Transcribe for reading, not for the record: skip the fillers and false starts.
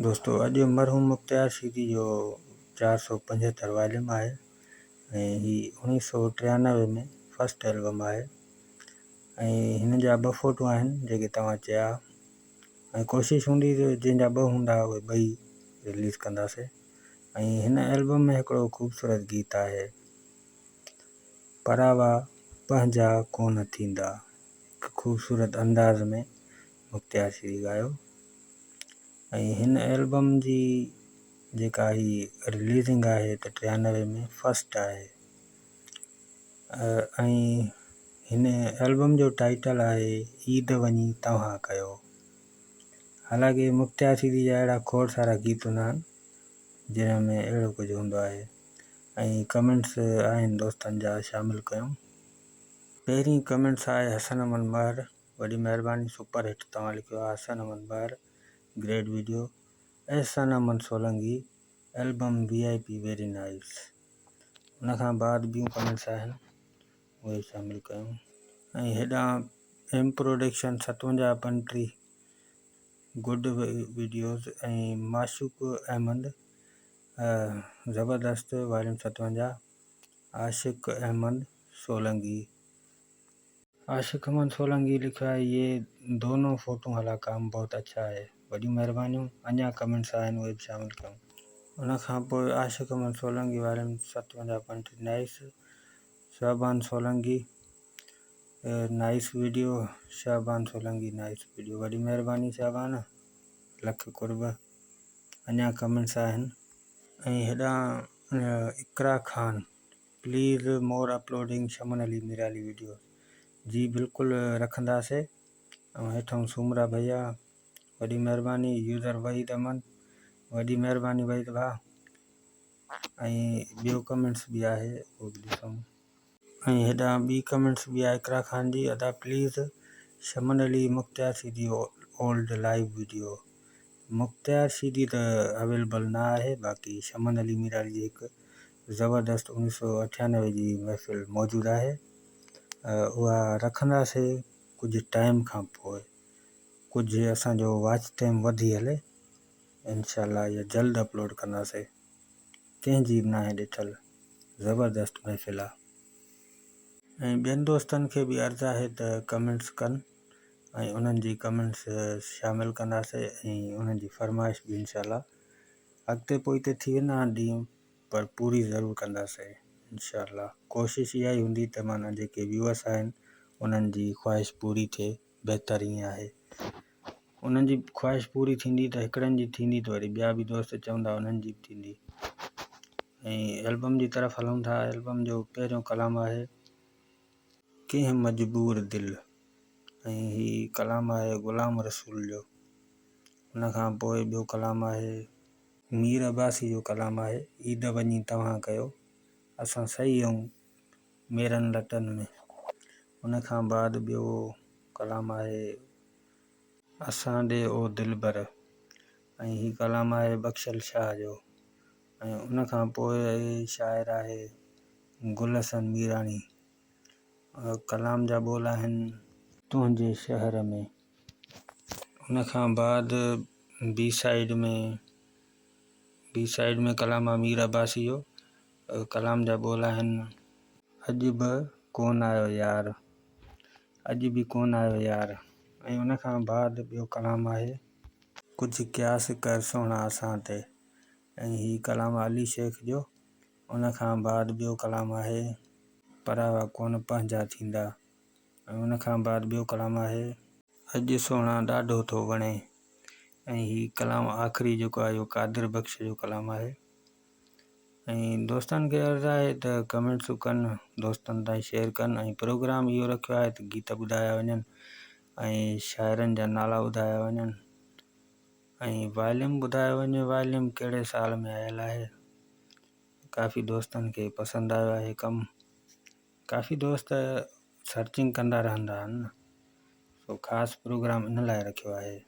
दोस्तों अॼु मरहूम मुख़्तियार सीरी जो 475 वॉल्यूम आहे ऐं ही 1993 में फर्स्ट एल्बम आहे ऐं हिन जा 2 फ़ोटो आहिनि जेके तव्हां चया ऐं कोशिशि हूंदी जंहिंजा 2 हूंदा उहे ॿई रिलीज़ कंदासीं। ऐं हिन एल्बम में हिकिड़ो ख़ूबसूरत गीत आहे परावा पंहिंजा कोन थींदा, हिकु ख़ूबसूरत अंदाज़ में मुख़्तियार सीरी ॻायो। ऐं हिन एल्बम जी जेका ही रिलीज़िंग आहे त 93 में फर्स्ट आहे ऐं हिन एल्बम जो टाइटल आहे ईद वञी तव्हां कयो। हालांकि मुख़्तियार सीरी जा अहिड़ा खोड़ सारा गीत हूंदा आहिनि जिन में अहिड़ो कुझु हूंदो आहे ऐं कमेंट्स आहिनि दोस्तनि जा शामिलु कयूं। पहिरीं कमेंट्स आहे हसन अमन महर, वॾी महिरबानी, सुपर हिट तव्हां लिखियो आहे हसन अमन महर, great video. Ehsan Aman Solanki, album VIP very nice. उन खां बाद ॿियूं कमेंट्स आहिनि उहे शामिलु कयूं। ऐं हेॾां एम प्रोडक्शन 57 पंटीह गुड वीडियोज़ ऐं माशूक अहमद ज़बरदस्त वॉल्यूम 57, आशिक अहमद सोलंकी। आशिक अहमद सोलंकी लिखा है ये दोनों फ़ोटो वाला काम बहुत अच्छा है, वॾी महिरबानियूं। अञा कमेंट्स आहिनि उहे बि शामिलु कयूं। उन खां पोइ आशिक अहमद सोलंकी वॉल्यूम 57 पंटीह nice, Shahban Solanki nice video, Shahban Solanki nice video, वॾी महिरबानी शाहबान, लख कुर्ब। अञा कमेंट्स आहिनि। ऐं हेॾां इकरा ख़ान, प्लीज़ मोर अपलोडिंग शमन अली मिराली वीडियो, जी बिल्कुलु रखंदासीं। ऐं हेठां सुमरा भैया, वॾी महिरबानी। यूज़र वहीद अमन, वॾी महिरबानी वहीद भाउ। ऐं ॿियो कमेंट्स बि आहे उहो बि ॾिसूं। ऐं हेॾां ॿी कमेंट्स बि आहे इकरा ख़ान जी, अदा प्लीज़ शमन अली मुख़्तियार सीरी ओल्ड लाइव वीडियो। मुख़्तियार सीरी त अवेलेबल न आहे, बाक़ी शमन अली मिराली जी हिकु ज़बरदस्त 1998 जी महफ़िल मौजूदु आहे, उहा रखंदासीं कुझु टाइम खां पोइ, कुझु असांजो वॉच टाइम वधी हले इंशाअल्लाह इहा जल्द अपलोड कंदासीं। कंहिंजी बि नाहे ॾिठल ज़बरदस्त महफ़िल आहे। ऐं ॿियनि दोस्तनि खे बि अर्ज़ु आहे त कमेंट्स कनि ऐं उन्हनि जी कमेंट्स शामिलु कंदासीं ऐं उन्हनि जी फरमाइश बि इंशाअल्लाह अॻिते पोइते थी वेंदा ॾींहं पर पूरी ज़रूरु कंदासीं इंशाअल्लाह। कोशिशि इहा ई हूंदी त माना जेके व्यूअर्स आहिनि उन्हनि जी ख़्वाहिश पूरी थिए, बहितर ईअं आहे। उन्हनि जी ख़्वाहिश पूरी थींदी त हिकिड़नि जी थींदी त वरी ॿिया बि दोस्त चवंदा उन्हनि जी बि थींदी। ऐं एल्बम जी तरफ़ हलूं था। एल्बम जो पहिरियों कलाम आहे कंहिं मजबूर दिलि ऐं हीअ कलाम आहे ग़ुलाम रसूल जो। उन खां पोइ ॿियो कलाम आहे मीर अब्बासी जो कलाम आहे ईद वञी तव्हां कयो, असां सही आहियूं मेरनि लटनि में। उन खां बाद ॿियो कलाम आहे असां ॾे ओ दिलबर ऐं हीअ कलाम आहे बख़्शल शाह जो। ऐं उन खां पोइ शाइर आहे गुल हसन मीरानी, कलाम जा ॿोल आहिनि तुंहिंजे शहर में। उन खां बाद बी साइड में कलाम आहे मीर अब्बासी जो, कलाम जा ॿोल आहिनि अॼु बि कोन आयो यार, अॼु बि कोन आयो यार। ऐं उन खां बाद ॿियो कलाम आहे कुझु क़यास कर सोना असां ते ऐं हीअ कलाम अली शेख जो। उन खां बाद ॿियो कलाम आहे परावा कोन पंहिंजा थींदा ऐं उन खां बाद ॿियो कलाम आहे अॼु सोना ॾाढो थो वणे। ऐं हीअ कलाम आख़िरी जेको आहे इहो कादिर बख़्श जो कलाम आहे। ऐं दोस्तनि खे अर्ज़ु आहे त कमेंट्सूं कनि, दोस्तनि ताईं शेयर कनि ऐं प्रोग्राम इहो रखियो आहे त गीत ॿुधाया वञनि ऐं शाइरनि जा नाला ॿुधाया वञनि ऐं वॉल्यूम ॿुधायो वञे वॉल्यूम कहिड़े साल में आयल आहे। काफ़ी दोस्तनि खे पसंदि आयो आहे कमु, काफ़ी दोस्त सर्चिंग कंदा रहंदा आहिनि न, सो ख़ासि प्रोग्राम इन लाइ रखियो आहे।